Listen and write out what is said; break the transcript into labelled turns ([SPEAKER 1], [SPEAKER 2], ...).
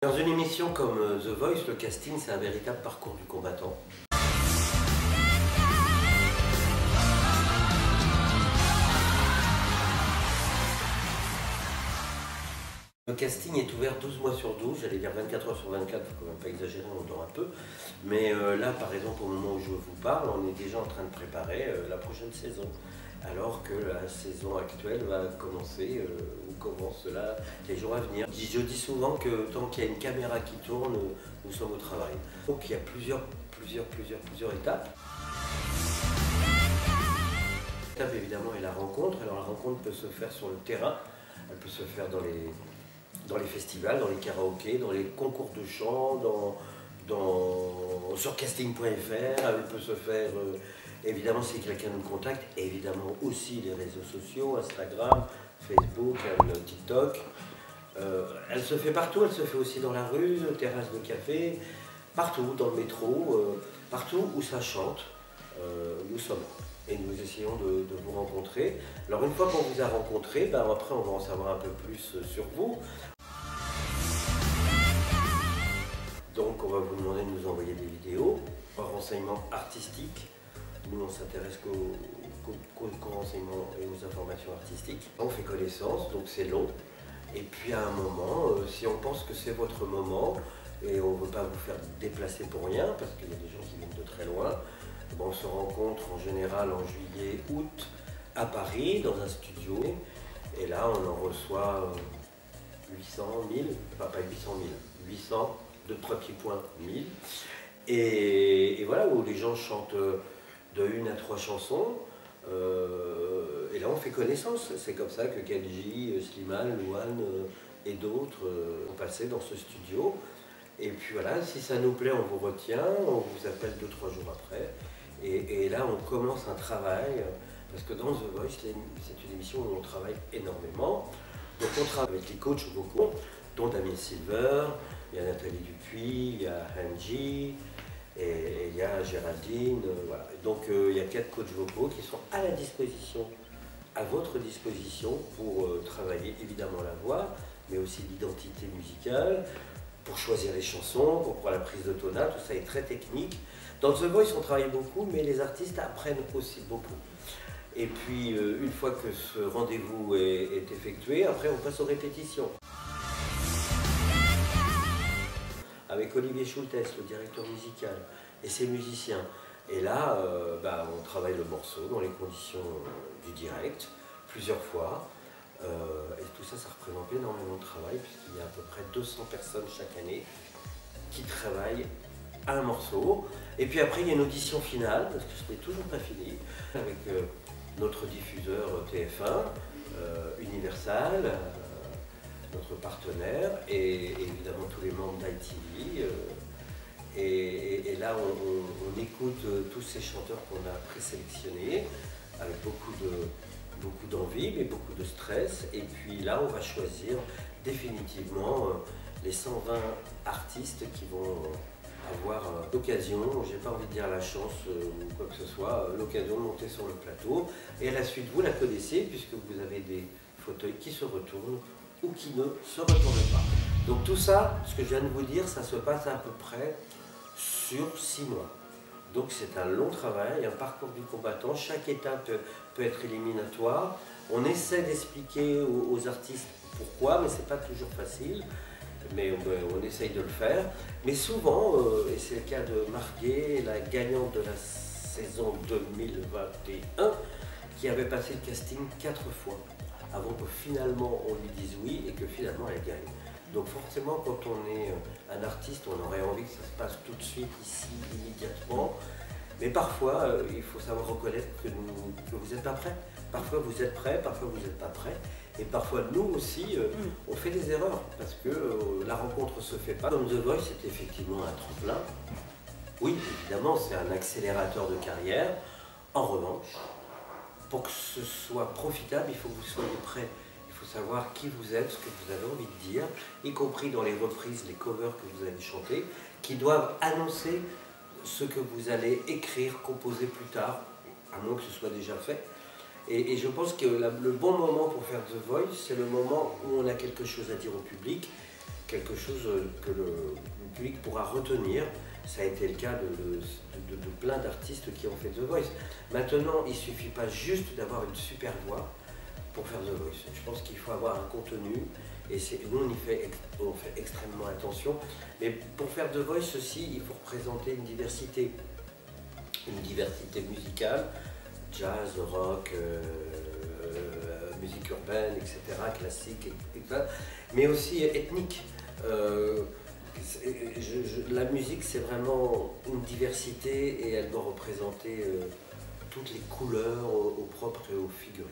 [SPEAKER 1] Dans une émission comme The Voice, le casting, c'est un véritable parcours du combattant. Le casting est ouvert 12 mois sur 12, j'allais dire 24 heures sur 24, il ne faut quand même pas exagérer, on dort un peu. Mais là, par exemple, au moment où je vous parle, on est déjà en train de préparer la prochaine saison. Alors que la saison actuelle va commencer, ou commence là, les jours à venir. Je dis souvent que tant qu'il y a une caméra qui tourne, nous sommes au travail. Donc il y a plusieurs étapes. L'étape évidemment est la rencontre. Alors la rencontre peut se faire sur le terrain, elle peut se faire dans les festivals, dans les karaokés, dans les concours de chant, sur casting.fr, elle peut se faire évidemment si quelqu'un nous contacte, et évidemment aussi les réseaux sociaux, Instagram, Facebook, TikTok. Elle se fait partout, elle se fait aussi dans la rue, terrasse de café, partout, dans le métro, partout où ça chante, nous sommes là. Et nous essayons de vous rencontrer. Alors une fois qu'on vous a rencontré, ben après on va en savoir un peu plus sur vous. Donc on va vous demander de nous envoyer des vidéos, renseignements artistiques. Nous on s'intéresse qu'aux renseignements et aux informations artistiques. On fait connaissance, donc c'est long. Et puis à un moment, si on pense que c'est votre moment, et on ne veut pas vous faire déplacer pour rien, parce qu'il y a des gens qui viennent de très loin, bon, on se rencontre en général en juillet, août, à Paris, dans un studio. Et là on en reçoit 800, 1000, enfin pas 800 000, 800 de 3 petits points 1000. Et voilà, où les gens chantent de 1 à 3 chansons. Et là on fait connaissance. C'est comme ça que Kenji, Slimane, Louane et d'autres ont passé dans ce studio. Et puis voilà, si ça nous plaît, on vous retient, on vous appelle 2-3 jours après. Et là on commence un travail, parce que dans The Voice, c'est une émission où on travaille énormément. Donc on travaille avec les coachs vocaux, dont Damien Silver, il y a Nathalie Dupuis, il y a Angie, et il y a Géraldine, voilà. Donc il y a 4 coachs vocaux qui sont à la disposition, à votre disposition, pour travailler évidemment la voix, mais aussi l'identité musicale, pour choisir les chansons, pour la prise de tonat, tout ça est très technique. Dans The Voice, on travaille beaucoup, mais les artistes apprennent aussi beaucoup. Et puis, une fois que ce rendez-vous est effectué, après on passe aux répétitions. Avec Olivier Schultes, le directeur musical, et ses musiciens. Et là, on travaille le morceau dans les conditions du direct, plusieurs fois. Et tout ça, ça représente énormément de travail, puisqu'il y a à peu près 200 personnes chaque année qui travaillent à un morceau. Et puis après, il y a une audition finale, parce que ce n'est toujours pas fini, avec notre diffuseur TF1, Universal, notre partenaire, et évidemment tous les membres d'ITV. Et là, on écoute tous ces chanteurs qu'on a présélectionnés, avec beaucoup d'envie, mais beaucoup de stress. Et puis là, on va choisir définitivement les 120 artistes qui vont avoir l'occasion, j'ai pas envie de dire la chance ou quoi que ce soit, l'occasion de monter sur le plateau. Et à la suite, vous la connaissez, puisque vous avez des fauteuils qui se retournent ou qui ne se retournent pas. Donc tout ça, ce que je viens de vous dire, ça se passe à peu près sur 6 mois. Donc c'est un long travail, un parcours du combattant. Chaque étape peut être éliminatoire. On essaie d'expliquer aux artistes pourquoi, mais c'est pas toujours facile. Mais on essaye de le faire. Mais souvent, et c'est le cas de Marguerite, la gagnante de la saison 2021, qui avait passé le casting 4 fois, avant que finalement on lui dise oui et que finalement elle gagne. Donc forcément, quand on est un artiste, on aurait envie que ça se passe tout de suite, ici, immédiatement. Mais parfois, il faut savoir reconnaître que vous n'êtes pas prêts. Parfois vous êtes prêts, parfois vous n'êtes pas prêts. Et parfois nous aussi, on fait des erreurs, parce que la rencontre ne se fait pas. Comme The Voice, c'est effectivement un tremplin. Oui, évidemment, c'est un accélérateur de carrière. En revanche, pour que ce soit profitable, il faut que vous soyez prêts. Il faut savoir qui vous êtes, ce que vous avez envie de dire, y compris dans les reprises, les covers que vous allez chanter, qui doivent annoncer ce que vous allez écrire, composer plus tard, à moins que ce soit déjà fait. Et je pense que le bon moment pour faire The Voice, c'est le moment où on a quelque chose à dire au public quelque chose que le public pourra retenir. Ça a été le cas de plein d'artistes qui ont fait The Voice. Maintenant, il ne suffit pas juste d'avoir une super voix pour faire The Voice. Je pense qu'il faut avoir un contenu, et nous on fait extrêmement attention. Mais pour faire The Voice aussi, il faut représenter une diversité musicale, jazz, rock, musique urbaine, etc., classique, etc., mais aussi ethnique. La musique, c'est vraiment une diversité et elle doit représenter toutes les couleurs au propre et au figuré.